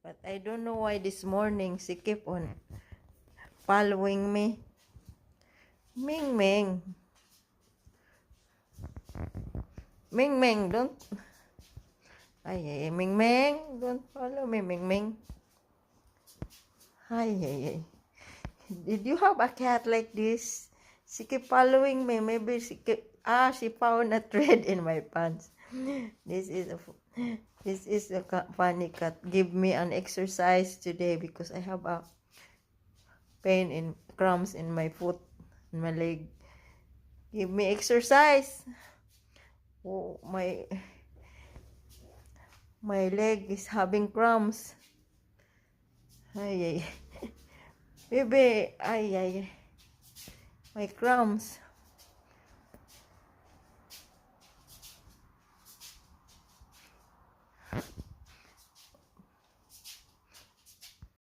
But I don't know why this morning she keep on following me. Ming Ming. Ming Ming, don't. Ay, Ming Ming. Don't follow me, Ming Ming. Ay. Did you have a cat like this? She keep following me. Maybe she found a thread in my pants. This is a funny cat. Give me an exercise today because I have a pain in cramps in my foot, in my leg. Give me exercise. Oh, my leg is having cramps. Ay. Baby, ay. My cramps.